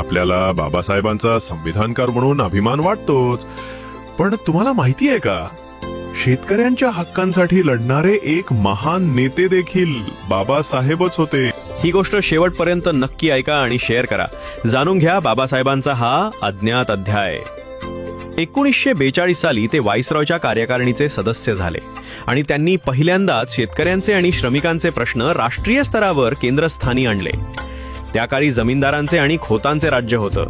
आपल्याला बाबासाहेबांचा संविधानकार म्हणून अभिमान वाटतोच, पण तुम्हाला माहिती आहे का, शेतकऱ्यांच्या हक्कांसाठी लढणारे एक महान नेते देखील बाबासाहेबच होते. ही गोष्ट शेवटपर्यंत नक्की ऐका आणि शेअर करा. जाणून घ्या बाबासाहेबांचा हा अज्ञात अध्याय. 1942 साली ते व्हाईसरॉयच्या कार्यकारिणीचे सदस्य झाले आणि त्यांनी पहिल्यांदाच शेतकऱ्यांचे आणि श्रमिकांचे प्रश्न राष्ट्रीय स्तरावर केंद्रस्थानी आणले. त्या काळी जमीनदारांचे आणि खोतांचे राज्य होतं.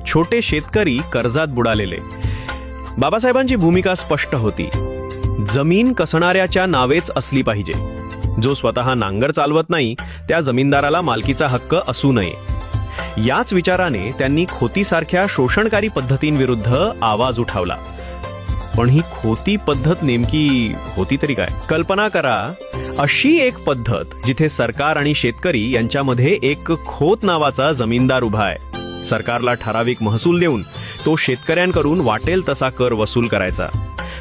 छोटे शेतकरी कर्जात बुडालेले. बाबासाहेबांची भूमिका स्पष्ट होती. जमीन कसणाऱ्याच्या नावेच असली पाहिजे. जो स्वतः नांगर चालवत नाही त्या जमीनदाराला मालकीचा हक्क असू नये. याच विचाराने त्यांनी खोतीसारख्या शोषणकारी पद्धतींविरुद्ध आवाज उठवला. पण ही खोती पद्धत नेमकी होती तरी काय? कल्पना करा, अशी एक पद्धत जिथे सरकार आणि शेतकरी यांच्यामध्ये एक खोत नावाचा जमीनदार उभा आहे. सरकारला ठराविक महसूल देऊन तो शेतकऱ्यांकडून वाटेल तसा कर वसूल करायचा.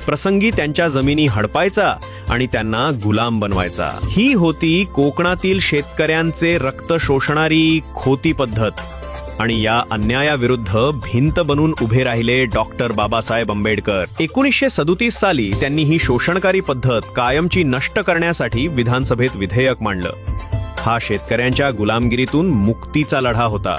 प्रसंगी त्यांच्या जमिनी हडपायचा आणि त्यांना गुलाम बनवायचा. ही होती कोकणातील शेतकऱ्यांचे रक्त शोषणारी खोती पद्धत. आणि या अन्यायाविरुद्ध भिंत बनून उभे राहिले डॉक्टर बाबासाहेब आंबेडकर. 1937 साली त्यांनी ही शोषणकारी पद्धत कायमची नष्ट करण्यासाठी विधानसभेत विधेयक मांडलं. हा शेतकऱ्यांच्या गुलामगिरीतून मुक्तीचा लढा होता.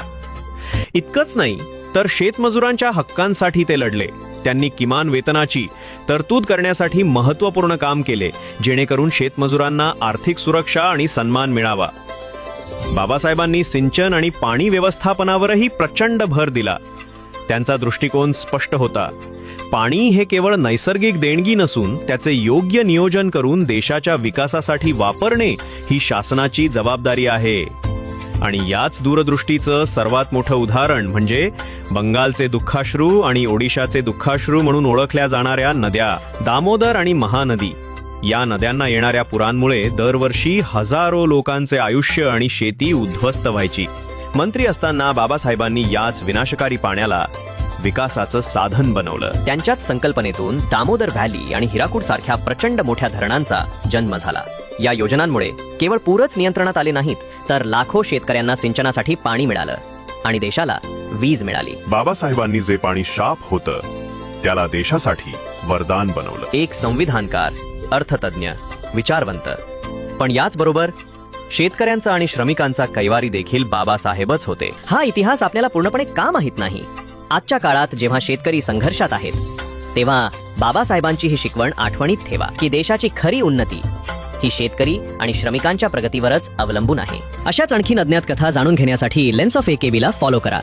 इतकंच नाही तर शेतमजुरांच्या हक्कांसाठी ते लढले. त्यांनी किमान वेतनाची तरतूद करण्यासाठी महत्त्वपूर्ण काम केले, जेणेकरून शेतमजुरांना आर्थिक सुरक्षा आणि सन्मान मिळावा. बाबासाहेबांनी सिंचन आणि पाणी व्यवस्थापनावरही प्रचंड भर दिला. त्यांचा दृष्टिकोन स्पष्ट होता. पाणी हे केवळ नैसर्गिक देणगी नसून त्याचे योग्य नियोजन करून देशाच्या विकासासाठी वापरणे ही शासनाची जबाबदारी आहे. आणि याच दूरदृष्टीचं सर्वात मोठं उदाहरण म्हणजे बंगालचे दुःखाश्रू आणि ओडिशाचे दुःखाश्रू म्हणून ओळखल्या जाणाऱ्या नद्या दामोदर आणि महानदी. या नद्यांना येणाऱ्या पुरांमुळे दरवर्षी हजारो लोकांचे आयुष्य आणि शेती उद्ध्वस्त व्हायची. मंत्री असताना बाबासाहेबांनी याच विनाशकारी पाण्याला विकासाचं साधन बनवलं. त्यांच्याच संकल्पनेतून दामोदर व्हॅली आणि हिराकूड सारख्या प्रचंड मोठ्या धरणांचा जन्म झाला. या योजनांमुळे केवळ पूरच नियंत्रणात आले नाहीत, तर लाखो शेतकऱ्यांना सिंचनासाठी पाणी मिळालं आणि देशाला वीज मिळाली. बाबासाहेबांनी जे पाणी शाप होतं त्याला देशासाठी वरदान बनवलं. एक संविधानकार, अर्थतज्ञ, विचारवंत, पण याचबरोबर शेतकऱ्यांचा आणि श्रमिकांचा कैवारी देखील बाबासाहेबच होते. हा इतिहास आपल्याला पूर्णपणे का माहित नाही? आजच्या काळात जेव्हा शेतकरी संघर्षात आहेत, तेव्हा बाबासाहेबांची ही शिकवण आठवणीत ठेवा की देशाची खरी उन्नती ही शेतकरी आणि श्रमिकांच्या प्रगतीवरच अवलंबून आहे. अशाच आणखीन अज्ञात कथा जाणून घेण्यासाठी लेन्स ऑफ AKB ला फॉलो करा.